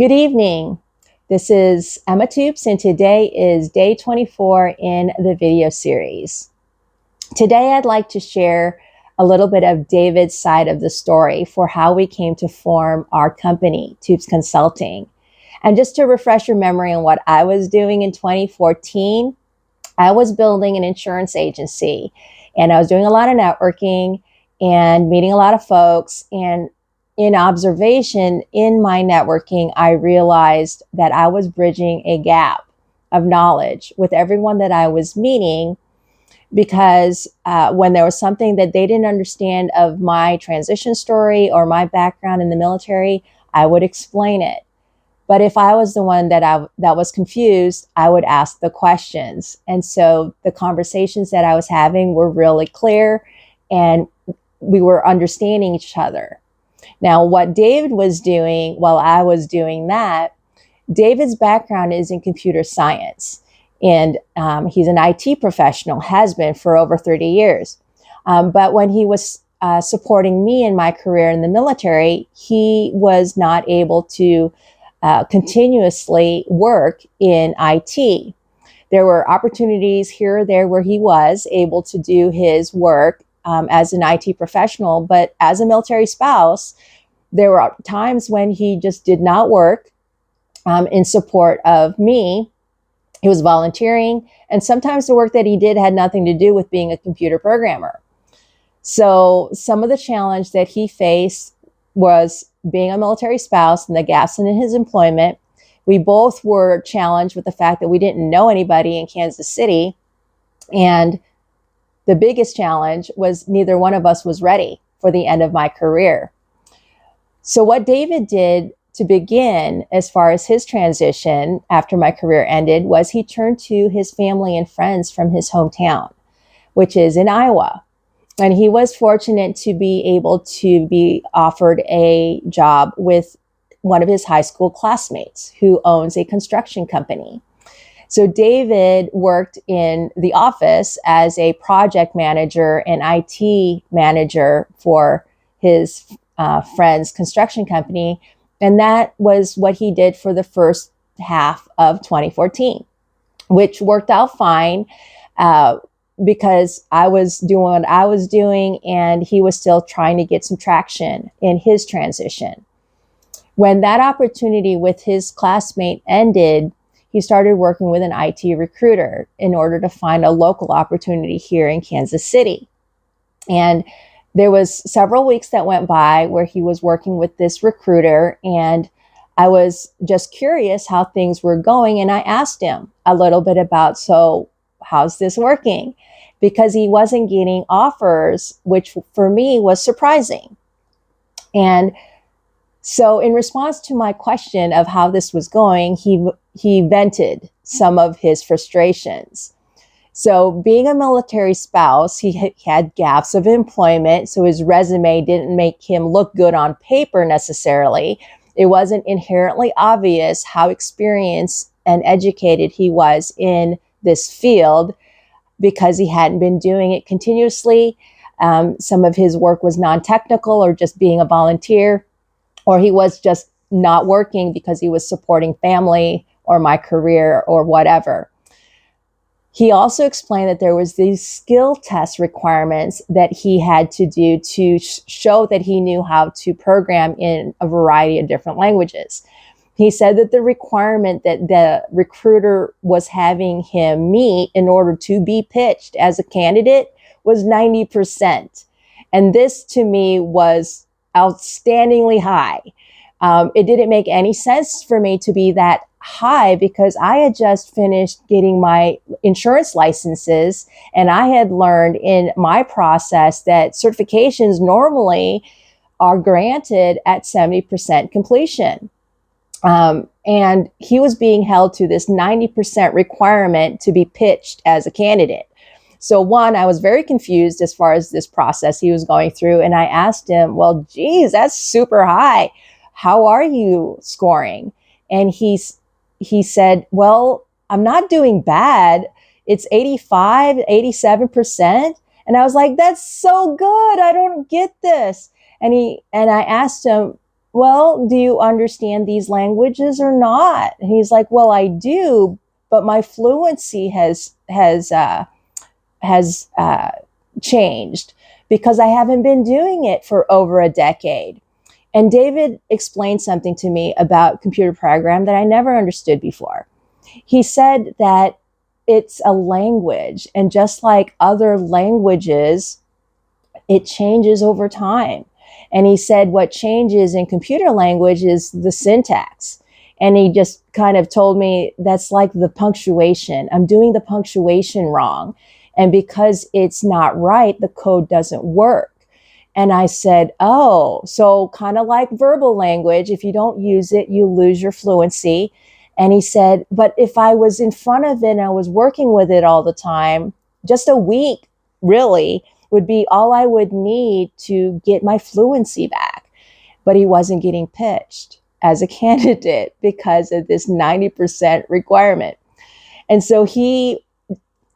Good evening. This is Emma Toops, and today is day 24 in the video series. Today, I'd like to share a little bit of David's side of the story for how we came to form our company, Toops Consulting. And just to refresh your memory on what I was doing in 2014, I was building an insurance agency, and I was doing a lot of networking and meeting a lot of folks. And in observation in my networking, I realized that I was bridging a gap of knowledge with everyone that I was meeting, because when there was something that they didn't understand of my transition story or my background in the military, I would explain it. But if I was the one that was confused, I would ask the questions. And so the conversations that I was having were really clear, and we were understanding each other. Now, what David was doing while I was doing that, David's background is in computer science, and he's an IT professional, has been for over 30 years. But when he was supporting me in my career in the military, he was not able to continuously work in IT. There were opportunities here or there where he was able to do his work as an IT professional, but as a military spouse, there were times when he just did not work in support of me. He was volunteering, and sometimes the work that he did had nothing to do with being a computer programmer. So some of the challenge that he faced was being a military spouse and the gaps in his employment. We both were challenged with the fact that we didn't know anybody in Kansas City. And the biggest challenge was neither one of us was ready for the end of my career. So what David did to begin, as far as his transition after my career ended, was he turned to his family and friends from his hometown, which is in Iowa. And he was fortunate to be able to be offered a job with one of his high school classmates who owns a construction company. So David worked in the office as a project manager and IT manager for his friend's construction company. And that was what he did for the first half of 2014, which worked out fine because I was doing what I was doing, and he was still trying to get some traction in his transition. When that opportunity with his classmate ended, he started working with an IT recruiter in order to find a local opportunity here in Kansas City. And there was several weeks that went by where he was working with this recruiter, and I was just curious how things were going. And I asked him a little bit about, so how's this working? Because he wasn't getting offers, which for me was surprising. And so in response to my question of how this was going, he vented some of his frustrations. So being a military spouse, he had gaps of employment, so his resume didn't make him look good on paper necessarily. It wasn't inherently obvious how experienced and educated he was in this field because he hadn't been doing it continuously. Some of his work was non-technical or just being a volunteer, or he was just not working because he was supporting family or my career or whatever. He also explained that there was these skill test requirements that he had to do to show that he knew how to program in a variety of different languages. He said that the requirement that the recruiter was having him meet in order to be pitched as a candidate was 90%. And this to me was outstandingly high. It didn't make any sense for me to be that high because I had just finished getting my insurance licenses, and I had learned in my process that certifications normally are granted at 70% completion. And he was being held to this 90% requirement to be pitched as a candidate. So one, I was very confused as far as this process he was going through. And I asked him, well, geez, that's super high. How are you scoring? And he said, well, I'm not doing bad. It's 85, 87%. And I was like, that's so good. I don't get this. And I asked him, well, do you understand these languages or not? And he's like, well, I do, but my fluency has changed because I haven't been doing it for over a decade. And David explained something to me about computer program that I never understood before. He said that it's a language, and just like other languages, it changes over time. And he said what changes in computer language is the syntax. And he just kind of told me that's like the punctuation. I'm doing the punctuation wrong. And because it's not right, the code doesn't work. And I said, oh, so kind of like verbal language, if you don't use it, you lose your fluency. And he said, but if I was in front of it and I was working with it all the time, just a week really would be all I would need to get my fluency back. But he wasn't getting pitched as a candidate because of this 90% requirement. And so he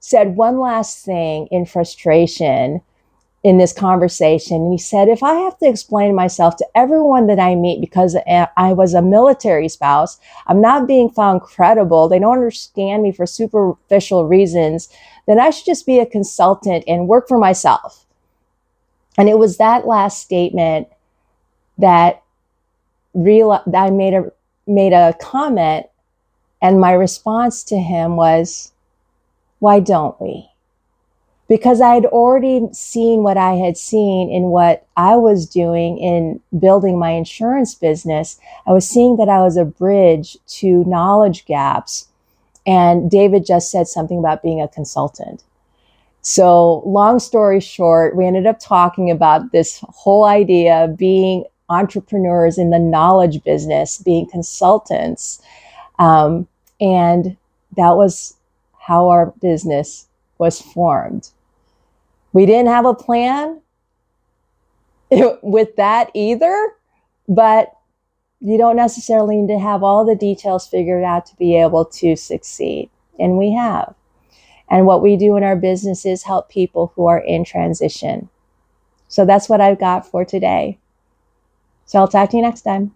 said one last thing in frustration in this conversation. And he said, if I have to explain myself to everyone that I meet because I was a military spouse, I'm not being found credible, they don't understand me for superficial reasons, then I should just be a consultant and work for myself. And it was that last statement that I made a comment, and my response to him was, why don't we? Because I had already seen what I had seen in what I was doing in building my insurance business. I was seeing that I was a bridge to knowledge gaps. And David just said something about being a consultant. So long story short, we ended up talking about this whole idea of being entrepreneurs in the knowledge business, being consultants. And that was how our business was formed. We didn't have a plan with that either, but you don't necessarily need to have all the details figured out to be able to succeed. And we have. And what we do in our business is help people who are in transition. So that's what I've got for today. So I'll talk to you next time.